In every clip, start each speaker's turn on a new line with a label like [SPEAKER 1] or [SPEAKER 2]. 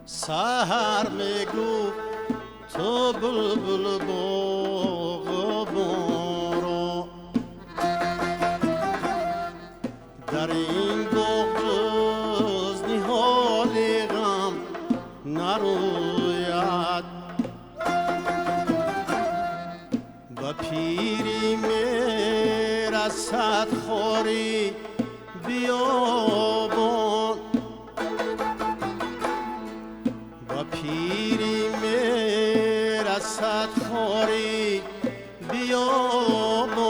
[SPEAKER 1] سحر میگو تو بلبل باغ برو، در این باغ جز نهال غم نروید، و پیری میرسد خواری بیابان، و پیری میرسد خواری بیابان،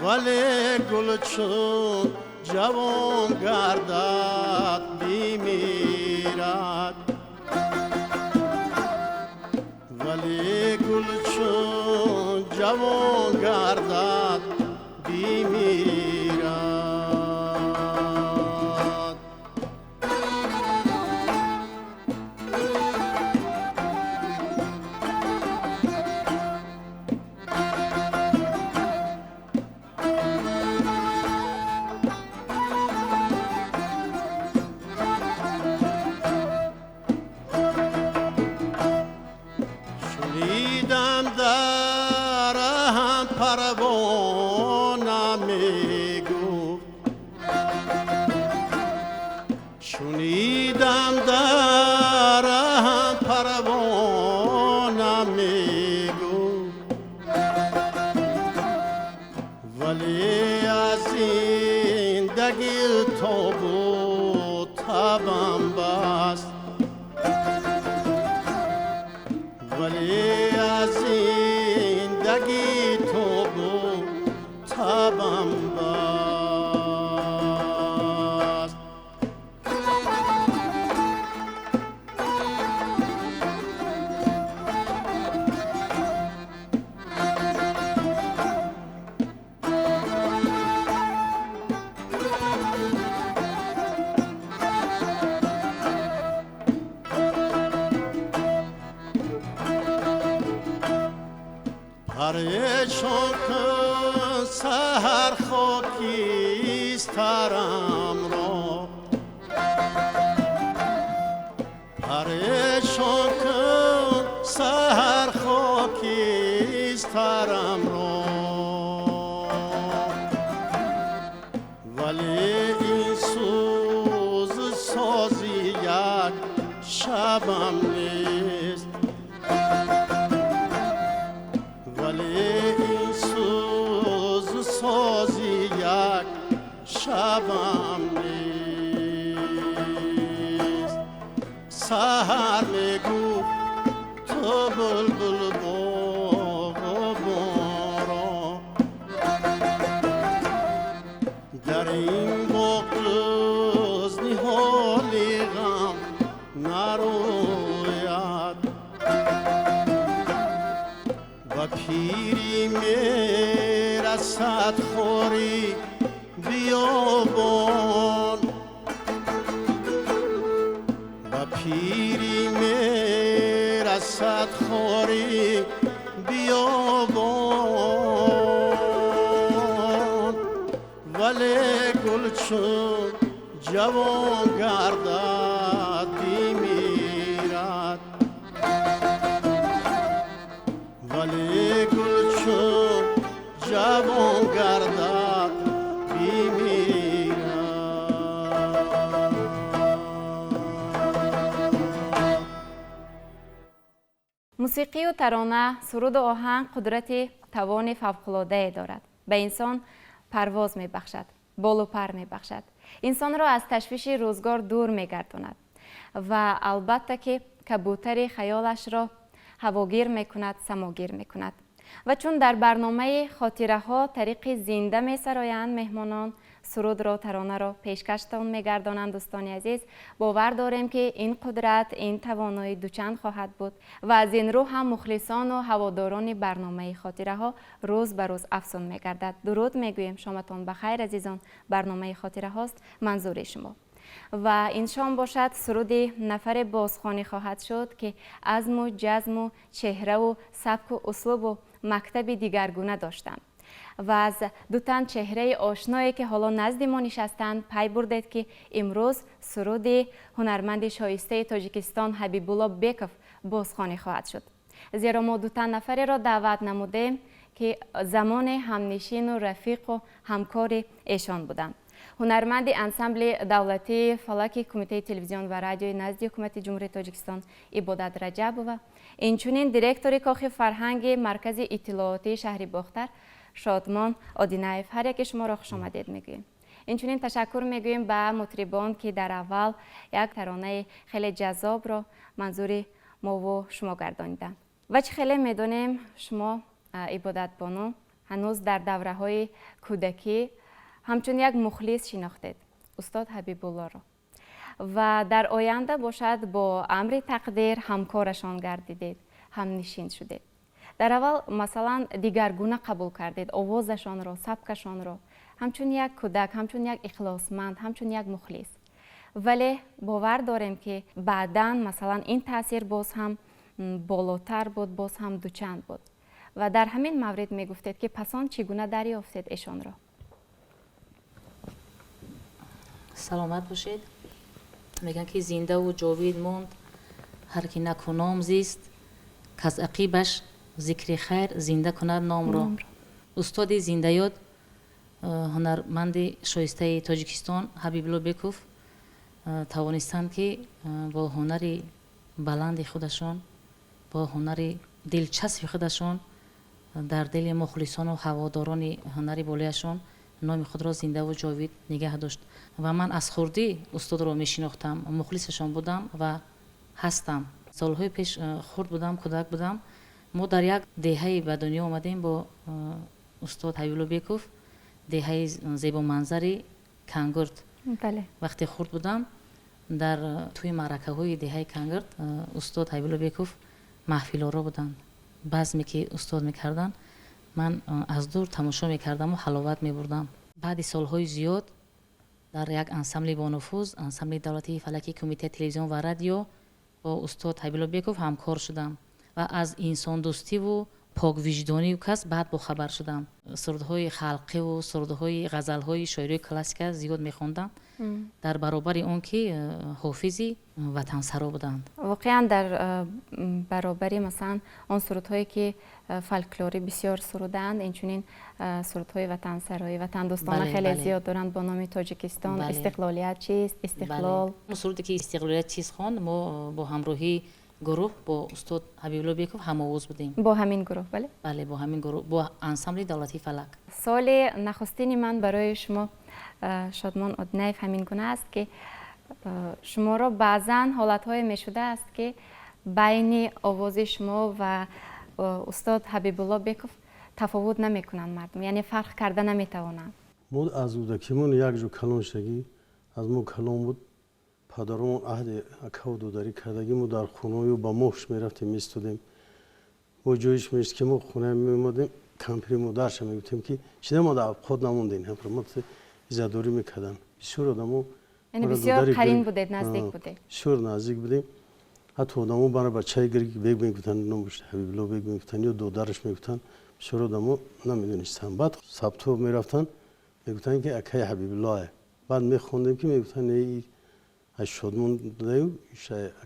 [SPEAKER 1] ولی گل چون جوان گردد بمیرد، ولی گل چون جوان گردد بمیرد. شنیدم در هم پروانه میگفت، شنیدم در هم پروانه میگفت، ولی از زندگی تاب و تبم بست، ولی از زندگی تو و تبم بست. پریشان کن سحر خاکسترم را، پریشان کن سحر خاکسترم را، ولی این سوز سازی یک شبم نیست، ولی این سوز سازی یک شبم نیست. سحر میگو تو بلبل باغ برو، در این باغ جز نهال غم نروید، و پیری میرسد خواری بیابان، و پیری میرسد خواری بیابان، ولی گل چون جوان گردد بمیرد، ولی گل چون جوان گردد بمیرد.
[SPEAKER 2] موسیقی و ترانه، سرود و آهنگ قدرت توان فوق‌العاده دارد. به انسان پرواز می بخشد، بال و پر می بخشد. انسان را از تشویش روزگار دور می گرداند و البته که کبوتر خیالش را هواگیر می کند، سماگیر می کند. و چون در برنامه خاطره ها طریق زنده می سرایند مهمانان سرود را ترانه را پیشکشتان میگردانند. دوستان عزیز، باور داریم که این قدرت، این توانایی دوچند خواهد بود و از این رو هم مخلصان و هواداران برنامه خاطره ها روز به روز افزون میگردد. درود میگوییم، شامتان بخیر عزیزان. برنامه خاطره هاست منظور شما و این شام باشد سرود نفر بازخوانی خواهد شد که عزم و جزم و چهره و سبک و اسلوب و مکتب دیگرگونه داشتند و از دو تن چهره آشنایی که حالا نزد ما نشستند پی بردید که امروز سرود هنرمند شایسته تاجیکستان حبیب الله بیکوف بازخوانی خواهد شد. زیرا ما دو تن نفری را دعوت نمودیم که زمان همنشین و رفیق و همکار ایشان بودند. هنرمند انسامبل دولتی فلک کمیته تلویزیون و رادیوی نزد حکومت جمهوری تاجیکستان عبادت رجبووا، اینچنین دیرکتور کاخ فرهنگ مرکز اطلاعاتی شهر باختر شادمان آدینایف. هر یک شما را خوش آمدید میگوییم. اینچنین تشکر میگوییم به مطربان که در اول یک ترانه خیلی جذاب را منظور ما و شما گردانیدند و چه خیلی میدونیم شما عبادت بانو هنوز در دوره های کودکی همچون یک مخلص شناختید استاد حبیب الله را و در آینده باشد با امر تقدیر همکارشان گردیدید، هم نشین شدید. در اول مثلا دیگرگونه قبول کردید آوازشان را، سبکشان را، همچون یک کودک، همچون یک اخلاصمند، همچون یک مخلص. ولی باور داریم که بعداً مثلا این تاثیر باز هم بالاتر بود، باز هم دوچند بود و در همین مورد می گفتید که پسان چگونه دریافتید ایشان را؟
[SPEAKER 3] سلامت باشید. میگن که زنده و جاوید موند هر کی نکنام زیست کس عقیبش ذکر خیر زنده کند نام را. استاد زنده یاد هنرمند شایسته تاجیکستان حبیب الله بیکوف توانستند که با هنر بلند خودشان، با هنر دلچسب خودشان در دل مخلصان و هواداران هنر بالایشان نام خود را زنده و جاوید نگه داشت و من از خردی استاد را میشناختم، مخلصشان بودم و هستم. سالهای پیش خرد بودم، کودک بودم. ما در یک دهه به دنیا آمدیم با استاد حبیب الله بیکوف، دهه زیبا منظری کنگرد.
[SPEAKER 2] بله. وقتی
[SPEAKER 3] خرد بودم در توی معرکه های دهه کنگرد استاد حبیب الله بیکوف محفل آرا بودند. بزمی که استاد میکردن من از دور تماشا میکردم و حلاوت میبردم. بعد سالهای زیاد در یک انسامبل با نفوذ، انسامبل دولتی فلکی کمیته تلویزیون و رادیو با استاد حبیب الله بیکوف همکار شدم و از انسان دوستی و پاک وجدانی و کس بعد با خبر شدم. سرودهای خلقی و سرودهای غزلهای شاعری کلاسیک زیاد میخوندم در برابر اون که حافظی وطن سرا بودند.
[SPEAKER 2] واقعا در برابری مثلا آن سرودهایی که فولکلوری بسیار سرودند، اینچنین سرودهای وطن سرایی، وطن دوستانه خیلی زیاد دارند با نام تاجیکستان. استقلالیت چیست؟ استقلال.
[SPEAKER 3] سرودی که استقلالیت چیست خواند ما با همراهی گروه با استاد حبیب الله بیکوف هم آواز بودیم.
[SPEAKER 2] با همین گروه؟ بله.
[SPEAKER 3] بله با همین گروه، با انسامبل دولتی فلک.
[SPEAKER 2] سال نخستین من برای شما شادمان آدینایف همین گونه است که شما را بعضا حالتهای می شده است که بین آواز شما و استاد حبیب الله بیکوف تفاوت نمی کنند مردم، یعنی فرق کرده نمی توانند.
[SPEAKER 1] ما از کودکیمون یک جو کلان شدگی از ما کلان بود. پدرمون عهد اکاو دوداری کردگی ما در خونه و با مهش میرفتیم میستودیم. با جویش میشت که ما خونه میمودیم کمپری مادرش میگفتیم که چیده ما در خود نموندین هم ما ایزادوری میکردن. بسیار آدمو
[SPEAKER 2] یعنی بسیار قرین بودید، نزدیک بودید.
[SPEAKER 1] بسیار نزدیک بودیم. حتی آدمو برای بچه‌ای گریگ بیگ میگفتن نامش حبیب الله بیگ میگفتن یا دودرش میگفتن. بسیار آدمو نمیدونستن. بعد سبتو میرفتن میگفتن که اکای حبیب الله. بعد میخوندیم که میگفتن ای از شادمان دیو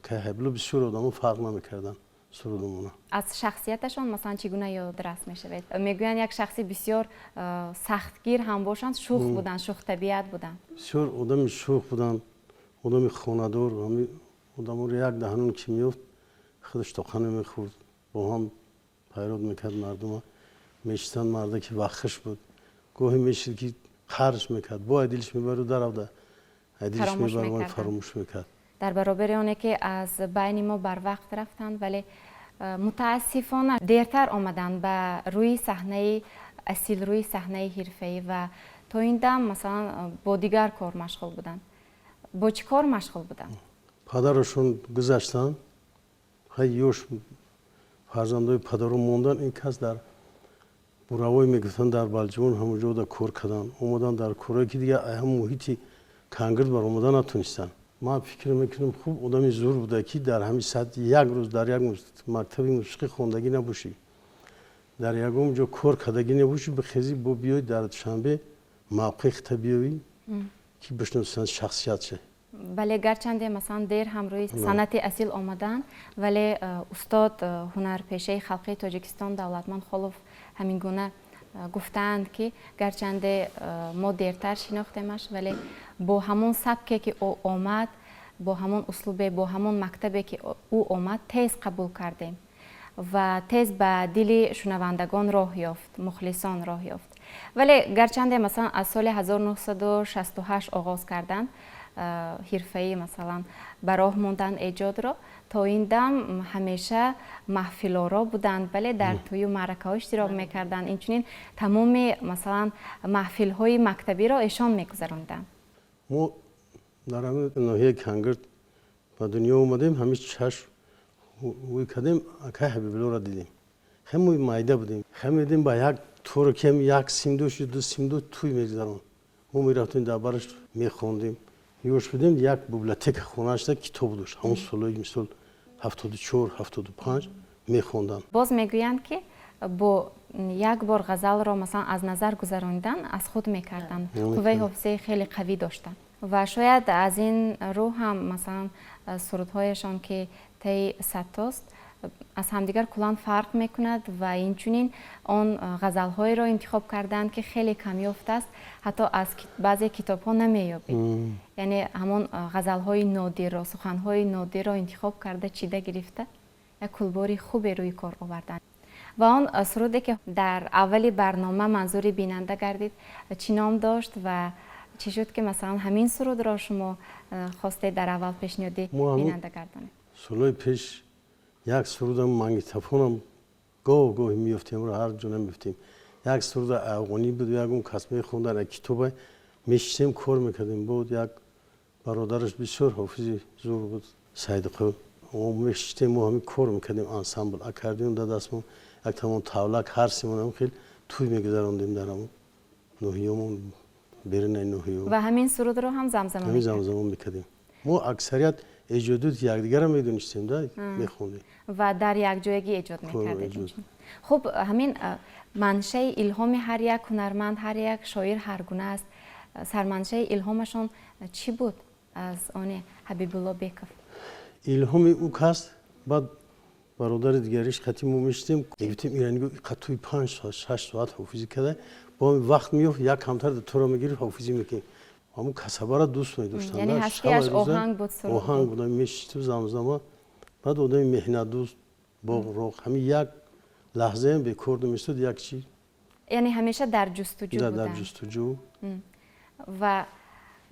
[SPEAKER 1] که حبیب بسیار آدمو فرق نمیکردن سرودمونا.
[SPEAKER 2] از شخصیتشان مثلا چگونه یادداشت میشوید؟ میگویند یک شخصی بسیار سختگیر هم باشند، شوخ بودن، شوخ طبیعت بودن.
[SPEAKER 1] بسیار آدم شوخ بودن، آدم خانه‌دار، همین آدمو رو یک دهنون که میافت خودش تاخنه میخورد، با هم پیرود میکرد مردم. میشتن مرده که وقتش بود، گاهی میشد که خرج میکرد، با دلش میبرد در آوده فراموش میکرد.
[SPEAKER 2] در برابر آنه که از بین ما بر وقت رفتند ولی متاسفانه دیرتر آمدن به روی صحنه اصیل، روی صحنه حرفه‌ای و تا این دم مثلا با دیگر کار مشغول بودن. با چی کار مشغول بودن؟
[SPEAKER 1] پدرشون گذشتن، خیلی یوش فرزندای پدرو موندن. این کس در بروای میگفتن در بلجون همونجا در کار کردن، اومدن در کاری که دیگه هم محیطی کنگرد بر اومدن نتونستن. ما فکر میکنم خوب آدمی زور بوده که در همین ساعت یک روز در یک مکتب موسیقی خوندگی نباشی، در یکم جا کار کردگی نباشی، بخیزی با بیای در شنبه موقع بیایی که بشناسن شخصیت چه.
[SPEAKER 2] ولی گرچنده مثلا دیر هم روی صنعت اصیل آمدن، ولی استاد هنرپیشه خلقی تاجیکستان دولتمند خلوف همین گونه گفتند که گرچنده ما دیرتر شناختیمش ولی با همون سبکی که او آمد، با همون اسلوب، با همون مکتبی که او آمد تیز قبول کردیم و تیز به دل شنوندگان راه یافت، مخلصان راه یافت. ولی گرچنده مثلا از سال 1968 آغاز کردن حرفه‌ای مثلا براه موندن ایجاد را، تا این دم همیشه محفل‌آرا بودند، ولی در توی معرکه‌ها اشتراک می‌کردند. اینچنین تمام مثلا محفل‌های مکتبی را ایشان می‌گذراندند.
[SPEAKER 1] ما در همین ناحیه کنگرد به دنیا اومدیم، همین چشم وی کردیم اکای حبیب الله را دیدیم. همون مایده بودیم، هم دیدیم با یک طور که یک سیمدوش دو سیمدو توی می‌گذرون. ما می‌رفتیم دربارش می‌خوندیم. یوش بودیم یک بیبلیوتک خونه‌اش داشت، کتاب داشت، همون سالایی مثل 74 75 می‌خوندن.
[SPEAKER 2] باز میگویند که با یک بار غزل را مثلا از نظر گذراندن از خود میکردن، قوه حافظه خیلی قوی داشتن و شاید از این رو هم مثلا سرودهایشان که طی 100 تاست از همدیگر کلان فرق میکند و اینچنین آن غزل‌های را انتخاب کردند که خیلی کم یافته است، حتی از بعضی کتاب‌ها نمی‌یابید. یعنی همون غزل‌های نادر را، سخن‌های نادر را انتخاب کرده، چیده گرفته، یک کلباری خوبی روی کار آوردن. و آن سرودی که در اولی برنامه منظور بیننده گردید چی نام داشت و چی شد که مثلا همین سرود را شما خواسته در اول پیشنهادی بیننده گردانید؟
[SPEAKER 1] سالهای پیش یک سرودم مانگیتافونم گاهی میافتیم رو هر جا نمیفتیم. یک سرود افغانی بود، یک اون کسمه خوندن کتاب میشتیم کار میکردیم. بود یک برادرش بسیار حافظی زور بود، سید قو، و میشتیم و همین کار میکردیم، انسامبل اکاردیون در دستمون، یک تمام تاولک هر سیمون هم خیلی توی میگذراندیم در همون نوحیه‌مون، بیرون نوحیه.
[SPEAKER 2] و همین سرود رو هم زمزمه
[SPEAKER 1] میکردیم. ما اکثریت ایجادات یکدیگر رو میدونستیم، میخوندیم
[SPEAKER 2] و در یک جایگی ایجاد میکردیم. خب همین منشه الهام هر یک هنرمند، هر یک شاعر هر گونه است. سرمنشه الهامشون چی بود از آن حبیب الله بیکوف؟
[SPEAKER 1] الهام او کس بعد برادر دیگریش خطی ما میشتیم، گفتیم ایرانی قطوی 5 ساعت 6 ساعت حافظی کرده، با وقت میفت یک کمتر تو را میگیری حافظی میکنی. همون کسبه را دوست می‌داشتن.
[SPEAKER 2] یعنی هستیش آهنگ بود، سرود بود.
[SPEAKER 1] آهنگ بود، میشت زمزمه. بعد آدم مهنت دوست با روح، همین یک لحظه هم به کار نمی‌افتاد، یک چی.
[SPEAKER 2] یعنی همیشه در جستجو بودن.
[SPEAKER 1] در جستجو.
[SPEAKER 2] و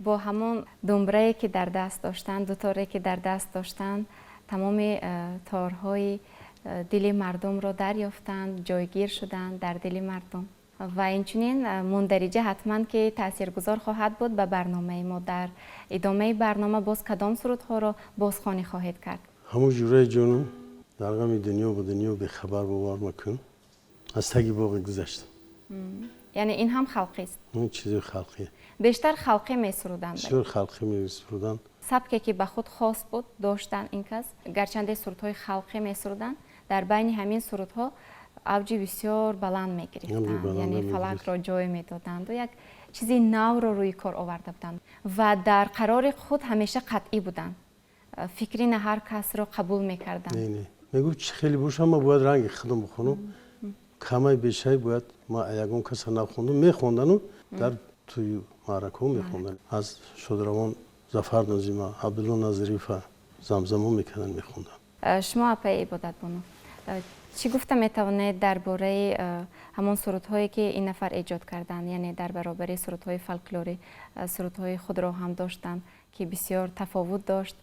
[SPEAKER 2] با همون دنبره‌ای که در دست داشتن، دو تاره که در دست داشتن، تمام تارهای دل مردم را دریافتند، جایگیر شدند در دل مردم. و اینچنین مندرجه حتما که تاثیرگذار خواهد بود به برنامه ما. در ادامه برنامه باز کدام سرودها را بازخوانی خواهید کرد؟
[SPEAKER 1] همون جوره جانم در غم دنیا و دنیا به خبر باور مکن، از تگی باقی گذشت.
[SPEAKER 2] یعنی این هم خلقی است؟
[SPEAKER 1] این چیزی خلقیه.
[SPEAKER 2] بیشتر خلقی می سرودند؟
[SPEAKER 1] بسیار خلقی می سرودند.
[SPEAKER 2] سبکی که به خود خاص بود داشتن این کس، گرچنده سرودهای خلقی می سرودند، در بین همین سرودها اوجی بسیار بلند می گرفتند، یعنی فلک را جای می دادند و یک چیزی نو را روی کار آورده بودند و در قرار خود همیشه قطعی بودند، فکری نه هر کس را قبول می کردند.
[SPEAKER 1] نه میگو چه خیلی باشم ما باید رنگ خودم بخونم، کمی بیشتر باید ما یگون کس نخوندم میخوندن و در توی معرکه میخوندن. از شادروان ظفر نظیمه، عبدالله نظریفه زمزمه میکردن میخوندن.
[SPEAKER 2] شما اپای عبادت بانو چی گفته میتوانید درباره همون سرودهایی که این نفر ایجاد کردن، یعنی در برابر سرودهای فولکلوری، سرودهای خود را هم داشتن که بسیار تفاوت داشت،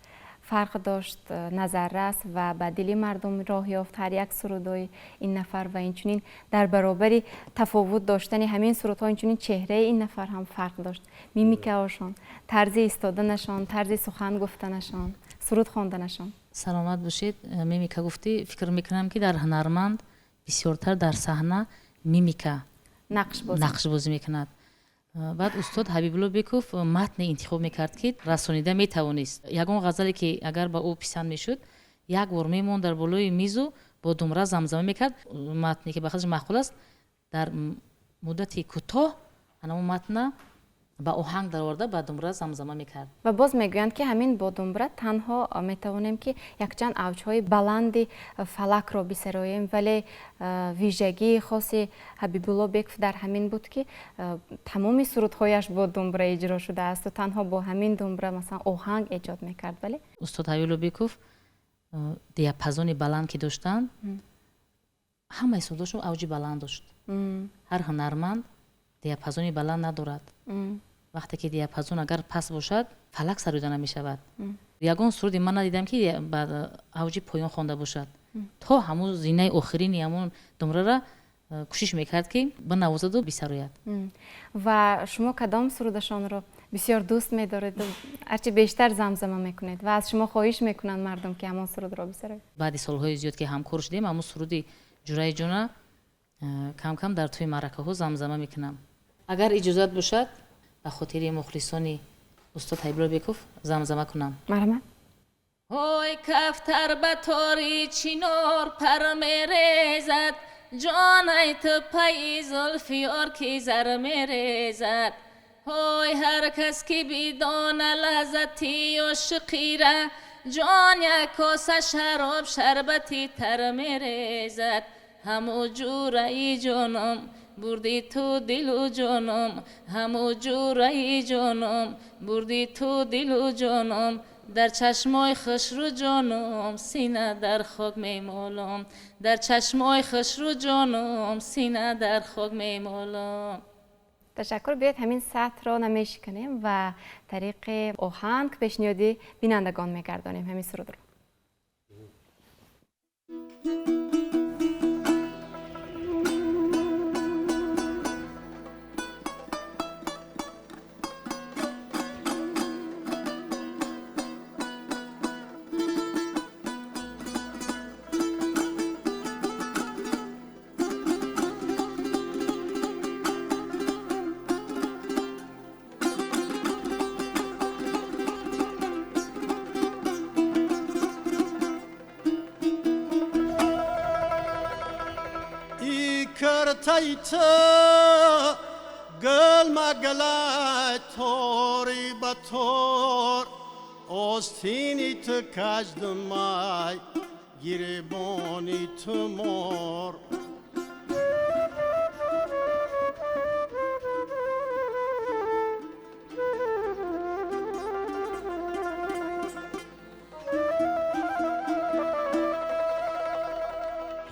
[SPEAKER 2] فرق داشت، نظررس و به دل مردم راه یافت هر یک سرودای این نفر و اینچنین در برابر تفاوت داشتن همین سرودها اینچنین چهره این نفر هم فرق داشت. میمیکاشون، طرز ایستادنشان، طرز سخن گفتنشان، سرود خواندنشان.
[SPEAKER 3] سلامت باشید. میمیکا گفتی، فکر میکنم که در هنرمند بسیارتر در صحنه میمیکا نقش بازی میکند. بعد استاد حبیبالله بیکوف متن انتخاب میکرد که رسانیده میتوانست. یگان غزلی که اگر با او پسند میشد یک بار میموند در بالای میزو با دمره زمزمه میکرد. متنی که بخاطرش معقول است در مدت کوتاه اون متن با آهنگ در آورده با دمره زمزمه میکرد.
[SPEAKER 2] و باز میگویند که همین با دمره تنها میتوانیم که یک چند اوجهای بلند فلک را بسراییم، ولی ویژگی خاص حبیبالله بیکوف در همین بود که تمام سرودهایش با دمره اجرا شده است و تنها با همین دمره مثلا آهنگ ایجاد میکرد. ولی
[SPEAKER 3] استاد حبیبالله بیکوف دیاپازون بلند که داشتن، همه سروداشون اوج بلند داشت. هر هنرمند دیاپازون بلند ندارد. وقتی که دیاپازون اگر پس باشد فلک سروده نمیشود. یگان سرودی من ندیدم که بعد اوج پایان خوانده باشد. تا همون زینه آخرین همون دمره را کوشش میکرد که بنوازد و بسراید.
[SPEAKER 2] و شما کدام سرودشان را بسیار دوست می‌دارید و هرچی بیشتر زمزمه میکنید و از شما خواهش میکنند مردم که همون سرود را بسراید؟
[SPEAKER 3] بعد سالهای زیاد که همکار شدیم همون سرودی جورای جونا کم کم در توی معرکه ها زمزمه میکنم. اگر اجازت باشد به خاطر مخلصانی استاد حبیبالله بیکوف زمزمه کنم.
[SPEAKER 2] مرحبا.
[SPEAKER 3] های کفتر به تاری چینار پر میریزد، جان ای تو پای زلفیار کی زر میریزد. های هر کس که بیدانه لذتی عاشقی را، جان یک کاسه شراب شربتی تر میریزد. همو جور ای جانم بردی تو دل و جانم، همو جور ای جانم بردی تو دل و جانم. در چشمای خشرو جانم سینه در خاک میمالم، در چشمای خشرو جانم سینه در خاک میمالم.
[SPEAKER 2] تشکر. بیاید همین سطر را نمیشکنیم و طریق آهنگ پیشنهادی بینندگان میگردانیم همین سرود را.
[SPEAKER 1] تایتا گل مگلای توری بطور آستینی تو کجدن مای گریبانی تو مور.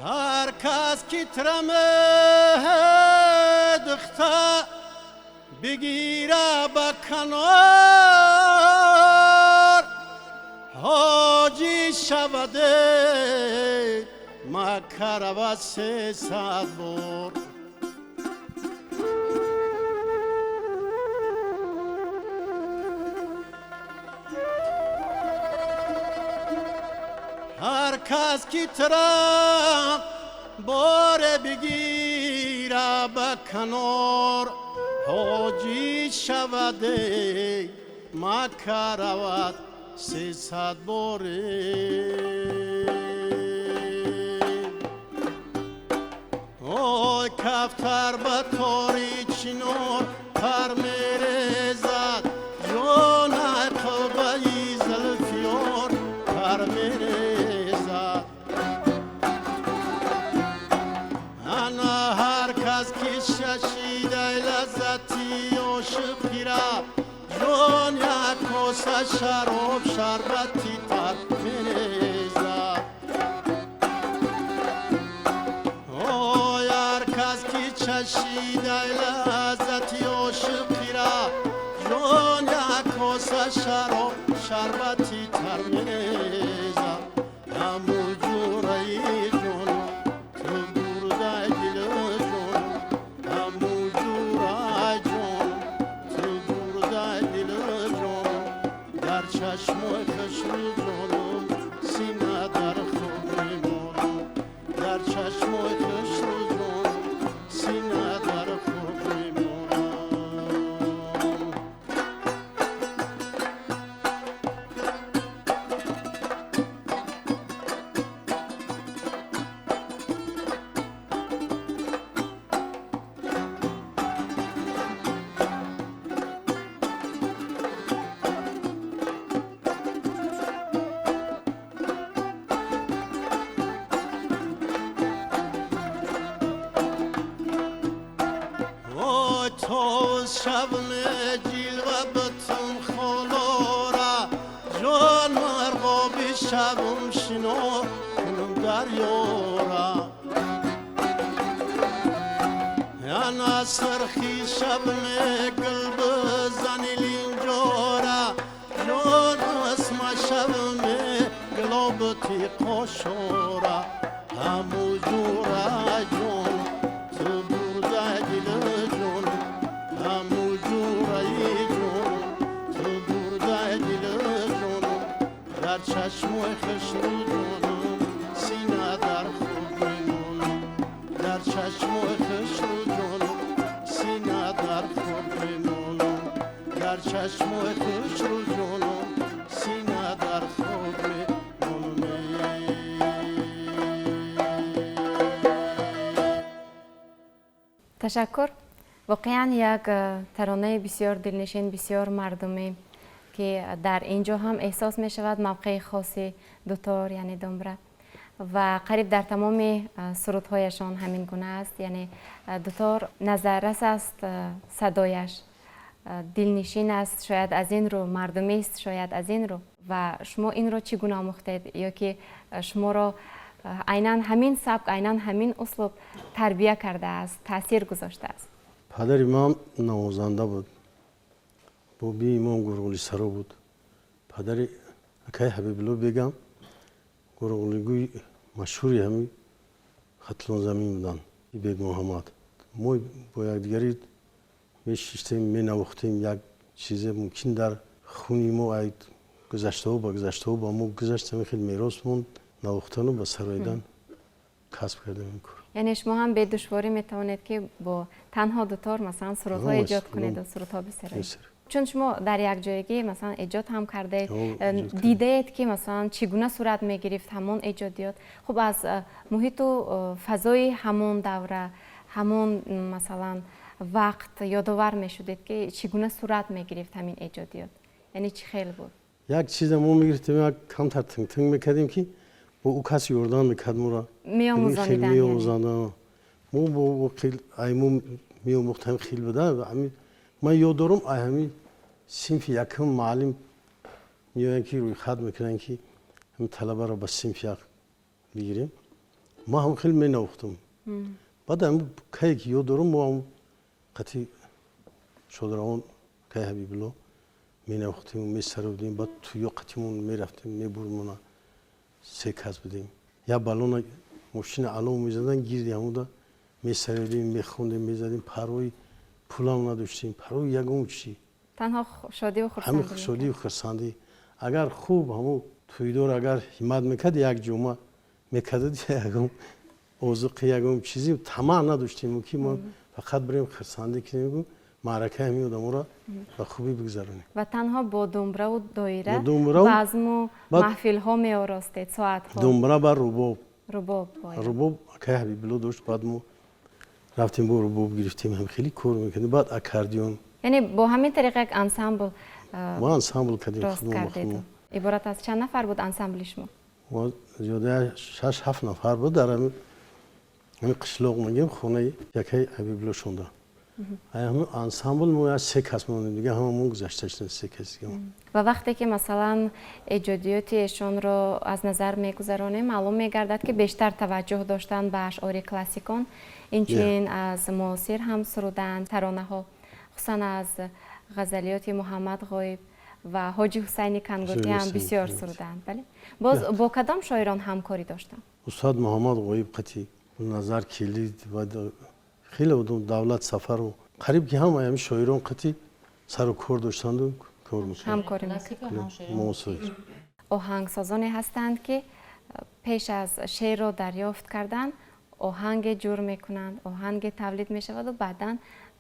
[SPEAKER 1] هر کس کی ترمه دخته بگیره به کنار، حاجی شوده مکه رود 300 بار. هر کس کی ترم باره بگیره به کنار، حاجی شوده مکه رود 300 باره. اوی کفتر به تاری چنار پر میریزد، جان تو به زلفیار پر میریزد. انا هر کس که ششیده لذتی عاشقی را، جان یک کاسه شراب شربتی تر میریزد. اوی هر کس که چشیده لذتی عاشقی را،
[SPEAKER 4] جان یک کاسه شراب شربتی تر میزد همو جوره جان تو برده دل جان همو جوره جان تو برده دل جان در چشم خشم جانم سینه در خود میمانم در چشم خشم جان سینه در خود میمانم وای تو شب جیلوه بتم خالارا جان مرغابی شبم شنو کنم دریارا یا نصرخی شب گل بزنی لینجارا جان اسم شب گلابتی قاشارا همو جورا جان تو برده دل جان همو جوره جان تو برده دل جان در چشم خشم جانم سینه در خود میمانم در چشم خشم جانم سینه در خود میمانم در چشم خشم جانم سینه در خود میمانم
[SPEAKER 2] تشکر. واقعا یک ترانه بسیار دلنشین، بسیار مردمی که در اینجا هم احساس می شود موقع خاصی دوتار یعنی دمبره و قریب در تمام سرودهایشان همین گونه است. یعنی دوتار نظررس است، صدایش دلنشین است، شاید از این رو مردمی است، شاید از این رو. و شما این رو چگونه آموختید یا که شما را عیناً همین سبک، عیناً همین اسلوب تربیت کرده است، تاثیر گذاشته است؟
[SPEAKER 1] پدر امام نوازنده بود، بابی امام گرگولی سرا بود. پدر اکای حبیب الله بیگم گرگولیگوی مشهوری همی خطلون زمین بودن. بیگ محمد ما با یک دیگری میشیستیم مینواختیم یک چیز ممکن در خونی ما اید گذشته و با گذشته و با ما گذشته خیلی میراث موند. نواختن و به سرایدن کسب کردیم این کار.
[SPEAKER 2] یعنی شما هم به دشواری میتوانید که با تنها دوتار مثلا سرودها ایجاد کنید و سرودها بسرایید. چون شما در یک جایگی مثلا ایجاد هم کرده دیدید که مثلا چگونه صورت میگرفت همون ایجادیات. خب از محیط و فضای همون دوره، همون مثلا وقت یادآور میشدید که چگونه صورت میگرفت همین ایجادیات؟ یعنی چی خیلی بود؟ یک
[SPEAKER 1] چیز ما میگرفتیم، یک کمتر تنگ تنگ میکردیم که با او کسی یردان میکرد ما را میاموزاندن. ما با خیل ایمو میاموختیم خیل بده و همین من یاد دارم همین صنف یکم معلم میان که روی خط میکنن که همین طلبه را به صنف یک بگیریم. ما هم خیلی مینواختم. بعد هم که یاد دارم ما هم قطعی شادروان که حبیب الله مینواختیم و میسرودیم. بعد توی قطعیمون میرفتیم میبرمون سه کس بدیم. یا بالون ماشین علوم میزدن گیردی همون میسرودیم میخوندیم میزدیم. پروی پولام نداشتیم، پروی یکم چی
[SPEAKER 2] تنها شادی و خرسندی.
[SPEAKER 1] همین شادی و خرسندی. اگر خوب همون تویدار اگر همت میکرد یک جمعه میکرد یکم اوزق یکم چیزی طمع نداشتیم که ما فقط بریم خرسندی کنیم معرکه همین آدم را به خوبی بگذرونیم.
[SPEAKER 2] و تنها با دمبره و دایره بزم و محفل ها می آراستید ساعت ها؟
[SPEAKER 1] دمبره بر رباب.
[SPEAKER 2] رباب
[SPEAKER 1] که حبیب الله داشت. بعد ما رفتیم با رباب گرفتیم هم خیلی کار میکنیم. بعد اکاردیون.
[SPEAKER 2] یعنی با همین طریقه یک انسامبل
[SPEAKER 1] ما انسامبل کردیم.
[SPEAKER 2] عبارت از چند نفر بود انسامبل شما؟
[SPEAKER 1] ما زیاده 6-7 نفر بود. در همین قشلاق میگیم خونه یکی حبیب الله شونده. همون انسامبل ما 3 کس مونیم دیگه، هممون گذشته شدن 3 کس دیگه.
[SPEAKER 2] و وقتی که مثلا ایجادیات ایشان رو از نظر میگذرانیم معلوم میگردد که بیشتر توجه داشتن به اشعار کلاسیکون، اینچنین از معاصر هم سرودن ترانه ها، خصوصا از غزلیات محمد غایب و حاجی حسین کنگوتی هم
[SPEAKER 1] حسین
[SPEAKER 2] بسیار
[SPEAKER 1] کنگوتی.
[SPEAKER 2] سرودند. بله. باز با کدام شاعران همکاری داشتن؟
[SPEAKER 1] استاد محمد غایب قطی نظر کلید و خیلی بودم دولت سفر و قریب که همه همین شاعران قطی سر و کار داشتند و کار میکردند.
[SPEAKER 2] همکاری میکردند.
[SPEAKER 1] موسیقی
[SPEAKER 2] آهنگسازانی هستند که پیش از شعر را دریافت کردن آهنگ جور میکنند، آهنگ تولید میشود و بعدا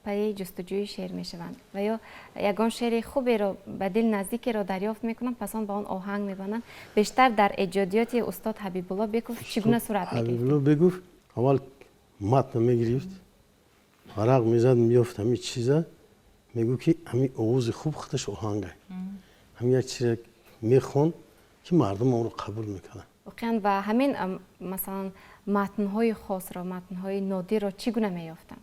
[SPEAKER 2] پای جستجوی شعر میشوند و یا یگان شعر خوبی را به دل نزدیکی را دریافت میکنند پس آن به آن آهنگ میبندند. بیشتر در ایجادیات استاد حبیب الله بیکوف چگونه صورت میگیرد؟
[SPEAKER 1] حبیب الله بگفت اول متن میگرفت ورق میزد میافت همین چیزا میگو که همین آواز خوب خودش آهنگه همین یک چیز میخوان که مردم اون رو قبول میکنن.
[SPEAKER 2] واقعا و همین مثلا متن‌های خاص را متن‌های نادر را چگونه میافتند؟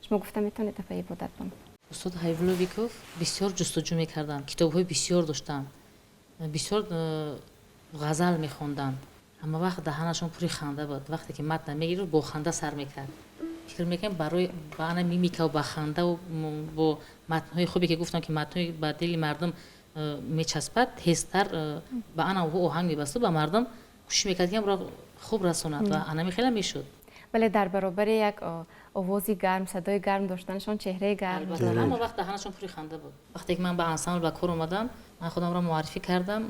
[SPEAKER 2] شما گفتم میتونید پای عبادت کنید.
[SPEAKER 3] استاد حبیب الله بیکوف بسیار جستجو میکردن، کتاب‌های بسیار داشتن، بسیار غزل میخوندن، اما وقت دهنشون پوری خنده بود. وقتی که متن میگیرد با خنده سر میکرد. فکر میکنم برای با میمیکا و با خنده و با متن‌های خوبی که گفتن که متن‌های به دل مردم میچسبد تیزتر به آن آهنگ میبست و به مردم گوش میکرد که را خوب رسوند و آنمی خیلی میشد.
[SPEAKER 2] بله در برابر یک آوازی گرم صدای گرم داشتنشان چهره گرم
[SPEAKER 3] البته اما وقت دهنشون پوری خنده بود. وقتی که من به انسامبل به کار اومدم من خودم را معرفی کردم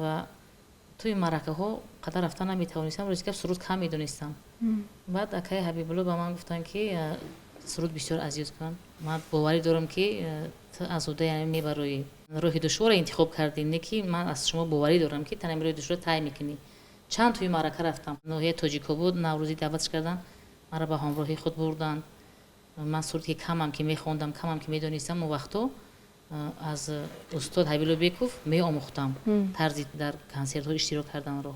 [SPEAKER 3] و توی مرکه ها قدر رفتن نمیتونستم روزی که سرود کم میدونستم. بعد اکای حبیب الله به من گفتن که سرود بسیار اذیت کن. من باوری دارم که تو ازوده یعنی برای راه دشوار انتخاب کردی نه که من از شما باوری دارم که تنمی راه دشوار طی میکنی. چند توی معرکه رفتم. ناحیه تاجیکا بود نوروزی دعوتش کردن. مرا به همراهی خود بردن. من سرودی کمم که میخوندم کمم که میدونستم اون وقتا از استاد حبیب الله بیکوف میآموختم طرزی در کنسرت ها اشتراک کردن رو.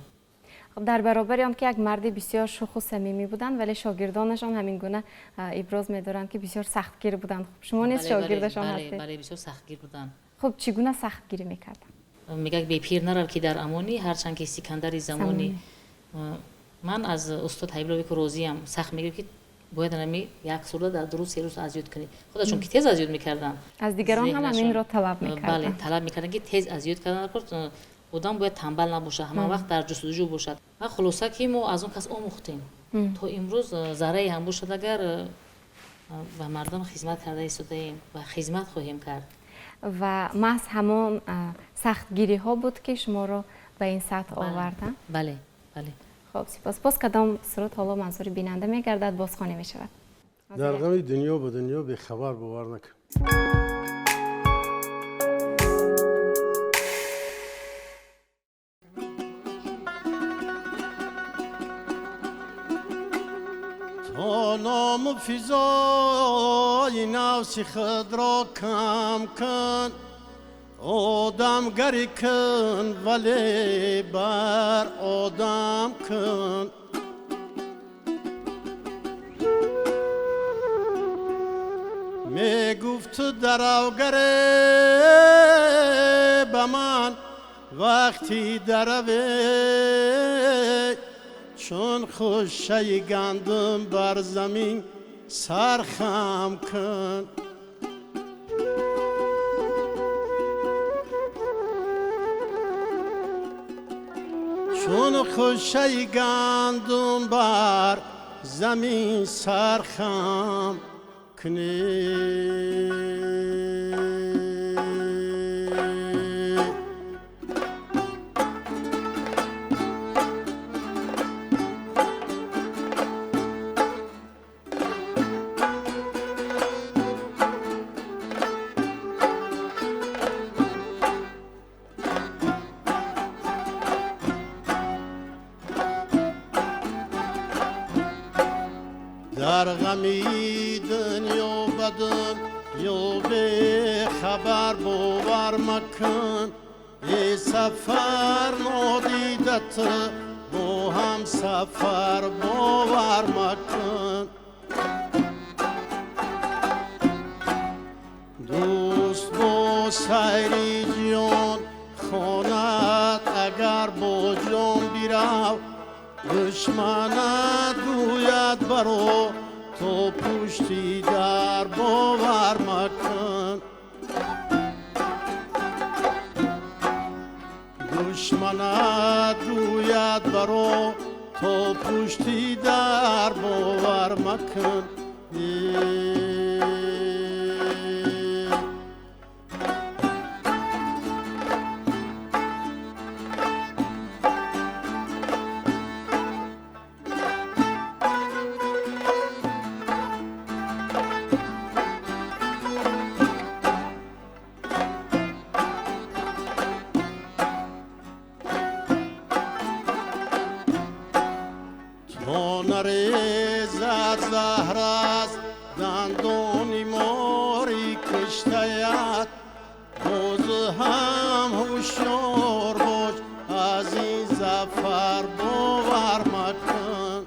[SPEAKER 2] در برابر آن که یک مرد بسیار شوخ و صمیمی بودند ولی شاگردانشان همین گونه ابراز می‌دارند که بسیار سختگیر بودند. خب شما نیز شاگردشان هستید؟
[SPEAKER 3] بله بسیار سختگیر بودند.
[SPEAKER 2] خب چگونه سختگیری می‌کردند؟
[SPEAKER 3] میگه به پیر نرو که در امانی هرچند که سکندر زمانی. من از استاد حبیب الله بیکوف راضیم. سخت میگه که باید نمی یک سرود در دو روز سه روز اذیت کنی. خودشون که تیز اذیت می‌کردن.
[SPEAKER 2] از دیگران هم همین را طلب می‌کردند.
[SPEAKER 3] بله طلب می‌کردن که تیز اذیت کردن کرد. آدم باید تنبل نباشه، همه وقت در جستجو باشد. و خلاصه که ما از اون کس آموختیم تا امروز ذره هم باشد اگر به مردم خدمت کرده ایستادیم و خدمت خواهیم کرد.
[SPEAKER 2] و محض همان سختگیری ها بود که شما را به این سطح آوردن؟
[SPEAKER 3] بله بله.
[SPEAKER 2] خب سپاس. باز کدام سرود حالا منظور بیننده میگردد بازخوانی میشود؟
[SPEAKER 1] در غم دنیا به دنیا به خبر باور نکن.
[SPEAKER 4] تا نام فضای نفس خود را کم کن آدم گری کن ولی بر آدم کن می گفت در اوگره به من وقتی دروی چون خوشه گندم بر زمین سرخم کن چون خوشه گندم بر زمین سرخم کنی در غمی دنیا بدن یا به خبر باور مکن ای سفر نادیدت با هم سفر باور مکن دوست با سیری جان خانت اگر با جان بیرو دشمنت گوید برو تو پشتی در باور مکن دشمنت گوید برو تو پشتی در باور مکن تو نریزد زهر از دندان ماری کشته‌ات باز هم هوشیار باش از این ظفر باور مکن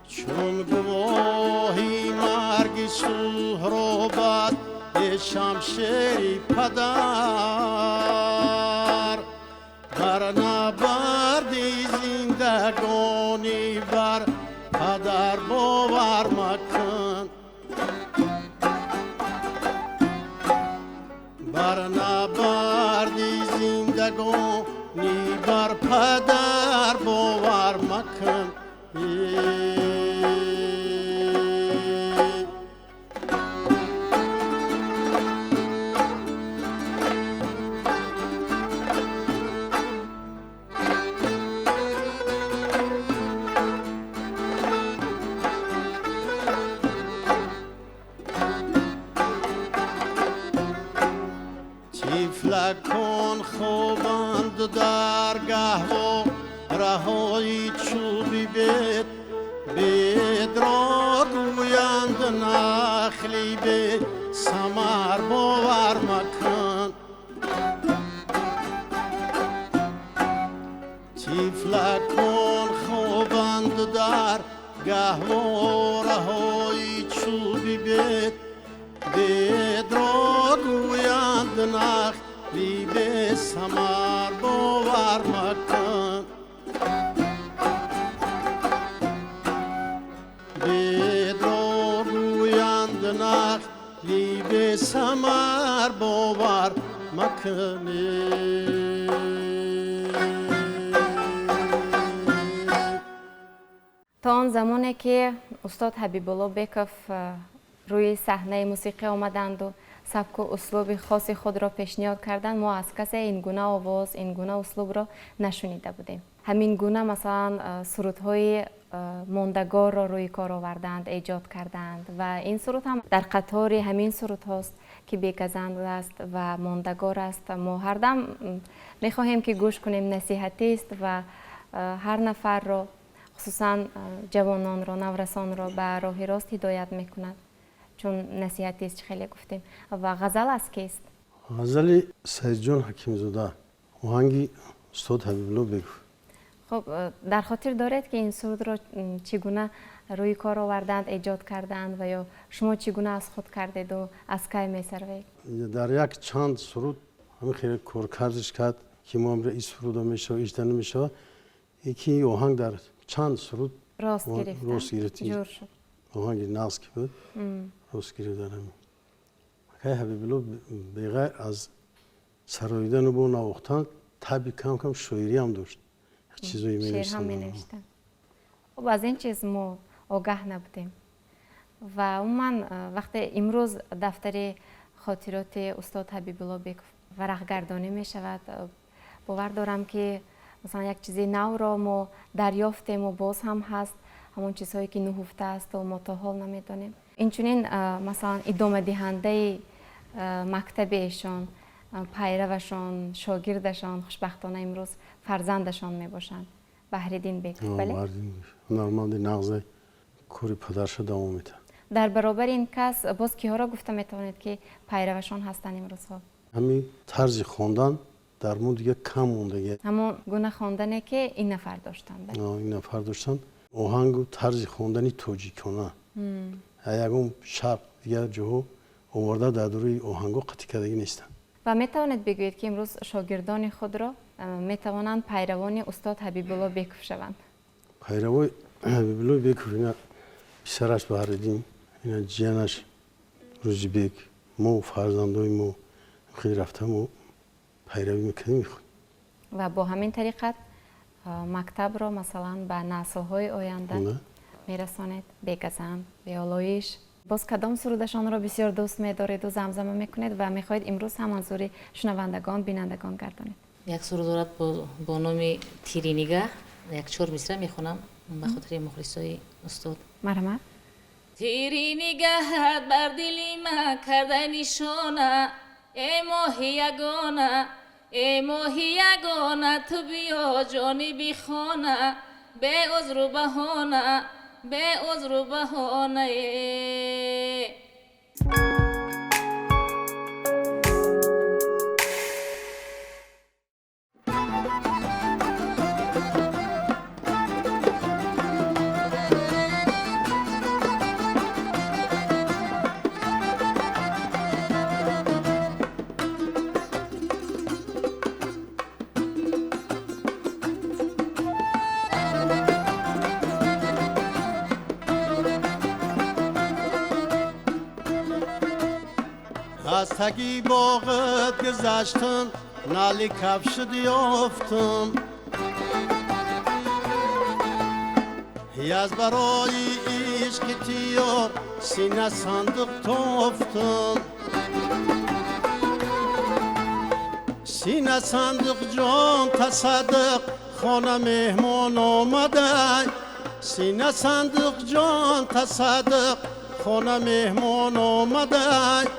[SPEAKER 4] چون گواهی مرگ سهرابت شمشیری پدر بر نبردی زندگانی بر پدر باور مکن بر نبردی زندگانی بر پدر باور مکن تیفلکان خوابند در گهوا رهایی چوبی بید را گویند نخلی به ثمر باور مکن تیفلکان خوابند در گهوا رهایی چوبی بید را گویند نخلی به ثمر باور مکن بید را گویند نخلی به ثمر باور مکن
[SPEAKER 2] تا آن زمانی که استاد حبیب‌الله بیکوف روی صحنه موسیقی آمدند و سبک و اسلوب خاص خود را پیشنهاد کردند ما از کسی این گونه آواز این گونه اسلوب را نشنیده بودیم همین گونه مثلا سرودهای ماندگار را روی کار آوردند ایجاد کردند و این سرود هم در قطار همین سرود هاست که بی‌گزند است و ماندگار است ما هر دم میخواهیم که گوش کنیم نصیحتی است و هر نفر را خصوصا جوانان را نورسان را به راه راست هدایت میکند چون نصیحتی است خیلی گفتیم و غزل از کیست؟
[SPEAKER 1] غزل سید جان حکیم زاده آهنگی استاد حبیب‌الله بیکوف.
[SPEAKER 2] خب در خاطر دارید که این سرود را چگونه روی کار آوردند ایجاد کردند و یا شما چگونه از خود کردید و از کی میسروید؟
[SPEAKER 1] در یک چند سرود همین خیلی کار کردش کرد که ما امروز این سرود میشه و ایشتن میشه یکی آهنگ در چند سرود
[SPEAKER 2] راست
[SPEAKER 1] گرفتیم
[SPEAKER 2] جور شد
[SPEAKER 1] آهنگ ناز که بود راست گرفتم که حبیب‌الله بغیر از سراییدن و نواختن طبع کم کم شاعری هم داشت چیزایی می
[SPEAKER 2] شعر هم می نوشتن خب از این چیز ما آگاه نبودیم و عموما وقتی امروز دفتر خاطرات استاد حبیب‌الله بیکوف ورقگردانی می شود باور دارم که مثلا یک چیزی نو را ما دریافتیم و باز هم هست همون چیزهایی که نهفته است و ما تا حال نمیدانیم اینچنین مثلا ادامه دهنده مکتب ایشان پیروشان شاگردشان خوشبختانه امروز فرزندشان می باشند بهرالدین بیکوف بله
[SPEAKER 1] نورماندی نغزه کوری پدرش دوام میده
[SPEAKER 2] در برابر این کس باز کیها را گفته میتوانید که پیروشان هستند امروز ها
[SPEAKER 1] همین طرز خواندن در مون دیگه کم مونده
[SPEAKER 2] همون گونه خواندنه که این نفر داشتن
[SPEAKER 1] این نفر داشتن آهنگ و طرز خواندنی توجیکانه یکم شب دیگر جهو آورده در دوری آهنگو قطعی کردگی نیستن
[SPEAKER 2] و میتوانید بگویید که امروز شاگردان خود را میتوانند پیروان استاد حبیب‌الله بیکوف شوند
[SPEAKER 1] پیروان حبیب‌الله بیکوف اینا پسرش بهرالدین اینا جیانش روزی بیگ ما فرزندای ما خیلی رفتم و پیروی میکنیم میخویم
[SPEAKER 2] و با همین طریقت مکتب رو مثلا به نسل‌های آینده میرسانید، بگذند، بیالایش. باز کدام سرودشان را بسیار دوست می‌دارید و زمزمه میکنید و میخواهید امروز هم منظوری شنوندگان بینندگان گردانید؟
[SPEAKER 3] یک سرود دارد با نام تیری نگاه، یک 4 مصرع میخونم به خاطر مخلصای استاد.
[SPEAKER 2] مرحمت.
[SPEAKER 3] تیری نگاهت بر دلی ما کرده نشانه، ای ماهی یگانه، ای ماهی یگانه، تو بیا جانی بی خانه، به عذر و بهانه، به عذر و بهانه.
[SPEAKER 4] از تگی باغت گذشتم نالی کفش دیافتم از برای عشق تیار سینه صندوق تافتم سینه صندوق جام تصدق خانه مهمان آمده سینه صندوق جان تصدق خانه مهمان آمده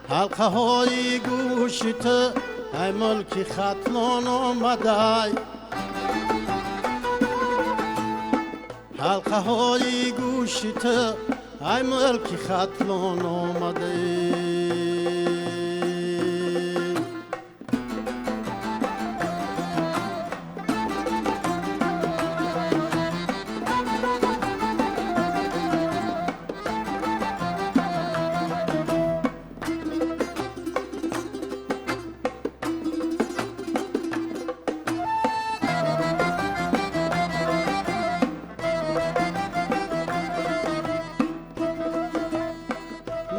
[SPEAKER 4] حلقه های گوشت ای ملکی خطلان آمده حلقه های گوشت ای ملکی خطلان آمده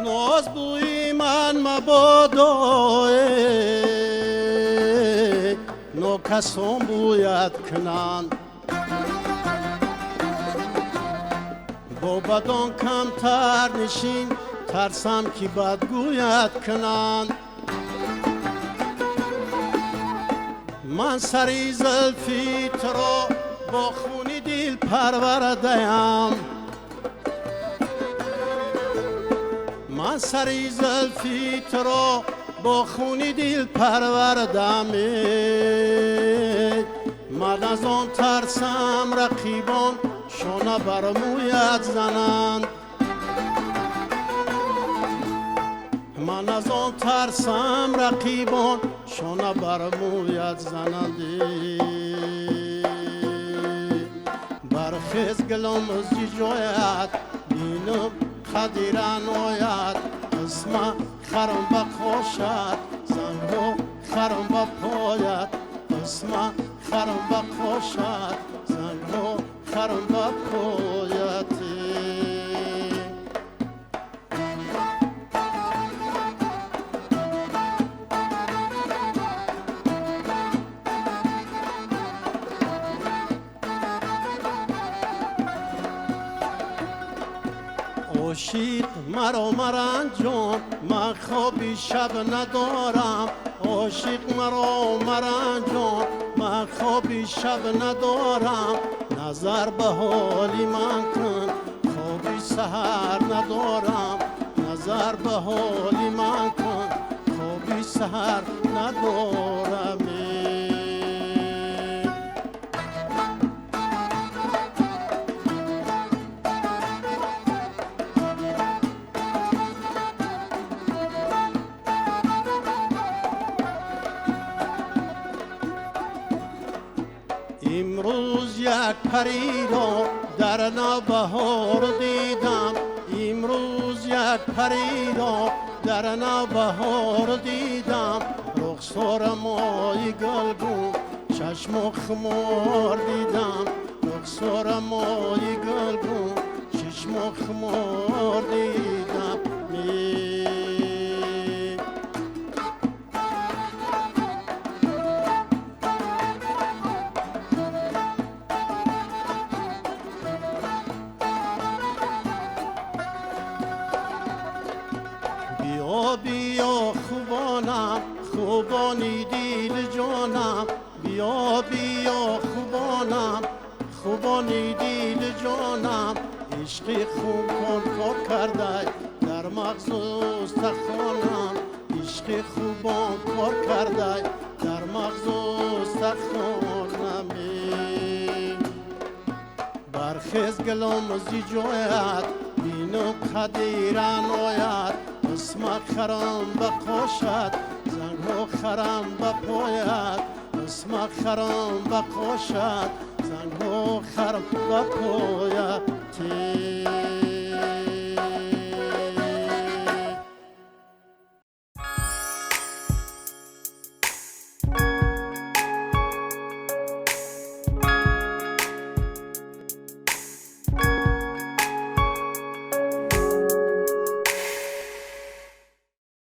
[SPEAKER 4] ناز بوی من مبادا نو کسان بوید کنن با بدان کمتر نشین ترسم که بدگوید کنن من سری زلفی ترا با خونی دل پرورده‌ام من سری زلفی ترا با خونی دل پروردم من از آن ترسم رقیبان شانه بر مویت زنند من از آن ترسم رقیبان شانه بر مویت زنند برخیز گلم از جایت بینم خدیران آید اسم خرم با خوشت زنگو خرم با پایت اسم خرم با خوشت زنگو خرم با پایت عاشق مرا مرنجان من خوابی شب ندارم عاشق مرا مرنجان من خوابی شب ندارم نظر به حالی من کن خوابی سحر ندارم نظر به حالی من کن خوابی سحر ندارم امروز یک پری را در نوبهار دیدم امروز یک پری را در نوبهار دیدم رخسار مای گلگون چشم و خمار دیدم رخسار مای گلگون چشم و خمار دیدم خوبانی دیل جانم بیا بیا خوبانم خوبانی دیل جانم عشقی خوب کن کار کرده در مغز و استخوانم عشقی خوبان کار کرده در مغز و استخوانم برخیز گلم زی جویت بینو قدیران آید اسم خرم بقاشد زنگو خرم بپاید اسم خرم بقاشد زنگو خرم بپاید